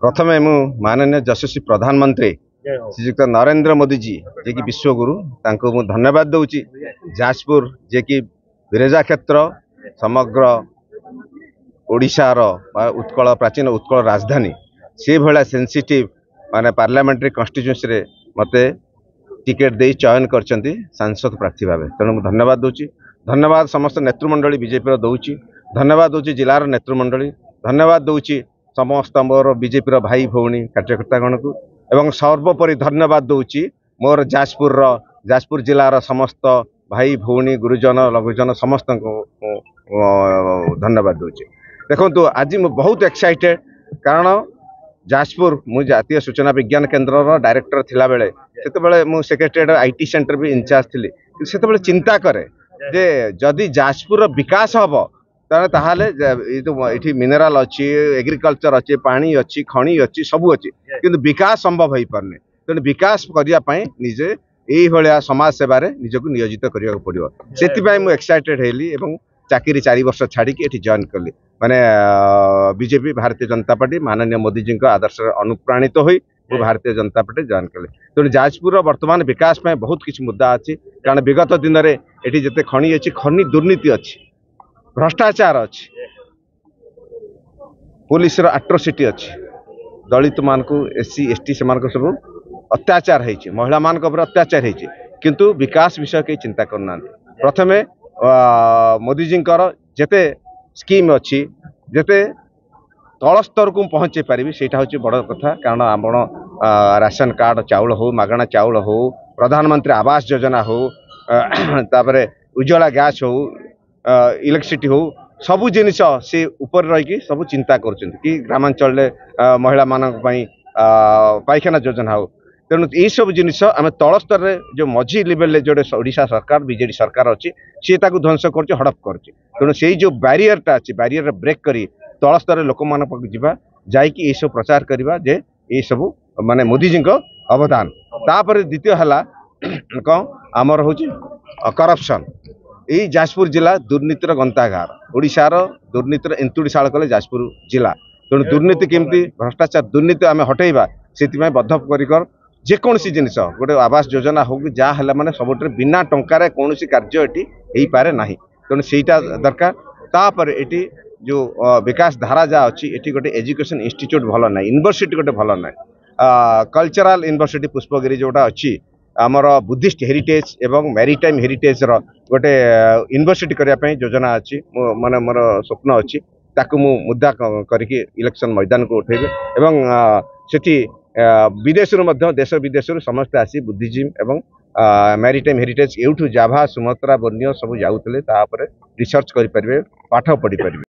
प्रथमे मु माननीय यशस्वी प्रधानमंत्री श्रीयुक्त नरेंद्र मोदी जी जे कि विश्वगुरु तांको मु धन्यवाद दूची। जाजपुर जे कि विरजा क्षेत्र समग्र ओडिशार उत्कल प्राचीन उत्कल राजधानी से भाया सेंसिटिव माने पार्लियामेंट्री कन्स्टिट्यूएंसी रे मते टिकेट दे चयन करचंती सांसद प्रार्थी भाव तेणु धन्यवाद दूची। धन्यवाद समस्त नेतृमंडली बीजेपी दूची। धन्यवाद दूची जिलार नेतृमंडली। धन्यवाद दूची समस्त मोर बीजेपी भाई भौणी कार्यकर्तागण को एवं सर्वोपरि धन्यवाद दूची मोर जाजपुर जिलार समस्त भाई भौणी गुरुजन लघुजन समस्त धन्यवाद दूची। देखो आज मु बहुत एक्साइटेड कारण जाजपुर मु जातीय सूचना विज्ञान केन्द्र डायरेक्टर थिला बेले सेते मु सेक्रेटरीएट आईटी सेंटर भी इंचार्ज थिली सेते चिंता करे जे जदि जाजपुर विकास हम ताहले ये मिनेराल अच्छी एग्रीकल्चर अच्छी पानी अच्छी खनि अच्छी सबू अच्छी किंतु विकास संभव हो पारने तेणु विकास करने निजे यही समाज सेवार निजक नियोजित करने पड़ो से मुझे एक्साइटेड हेली एवं चाकरी 4 वर्ष छाड़ी जॉइन कली माने बीजेपी भारतीय जनता पार्टी माननीय मोदी जी आदर्श अनुप्राणित हो भारतीय जनता पार्टी जॉइन कले तेणु जाजपुर वर्तमान विकास में बहुत किसी मुद्दा अच्छी कारण विगत दिन में ये जिते खनि अच्छी खनि दुर्नीति अच्छी भ्रष्टाचार अच्छी पुलिस आट्रोसिटी अच्छी दलित मान एससी एसटी से सब अत्याचार होती महिला मान अत्याचार होती किंतु विकास विषय कहीं चिंता करना। प्रथमे मोदी जी जेते स्कीम अच्छी जेते तल स्तर को पहुँचे पारि से हूँ बड़ कथा कारण आम राशन कार्ड चाउल हो मागणा चाउल हो प्रधानमंत्री आवास योजना हो तापर उज्ज्वला गैस हो इलेक्ट्रिसिटी हो सबू जिनिस से ऊपर रही सब चिंता कर ग्रामांचल महिला मान पायखाना योजना हो तेणु यही सब जिनिस आम तल स्तर में जो मझी लेवल जो ओडिशा सरकार बीजेडी सरकार अच्छी सी ध्वंस कर हड़प कर तेणु से जो बैरियरटा अच्छी बैरियर ब्रेक करी तल स्तर लोक मान जाकि ये सब प्रचार करवा जे ये सब माने मोदी जी अवदान तापर द्वितीय है कौन आमर हूँ करप्शन यही जाजपुर जिला दुर्नीतिर गंतागार ओडिशार दुर्नीतिर एंतुड़ीशाल कले जाजपुर जिला तेणु दुर्नीति केमती भ्रष्टाचार दुर्नीति आम हटेबा से बद्धपरिकर जेकोसी जिनिस गोटे आवास योजना हो कि जहाँ है मैंने सब बिना टंकार कौन कार्य ये पारे ना तेणु सेटा दरकार तापर ये जो विकास धारा जहाँ अच्छी ये गोटे एजुकेशन इंस्टीट्यूट भल ना यूनिवर्सिटी गोटे भल ना कल्चरल यूनिवर्सिटी पुष्पगिरी जोटा अच्छी आमर बुद्धिस्ट हेरिटेज एवं मैरीटाइम हेरिटेज गोटे यूनिवर्सिटी करने योजना अच्छी माने मोर स्वप्न अच्छी ताकू मु मुद्दा करके इलेक्शन मैदान को उठेबे एवं सेठी विदेश देश विदेश समस्त आसी बुद्धिजीम एवं मैरीटाइम हेरिटेज एवठू जाभा सुमात्रा बोर्नियो सब जाऊले रिसर्च करें पाठ पढ़ी पारे।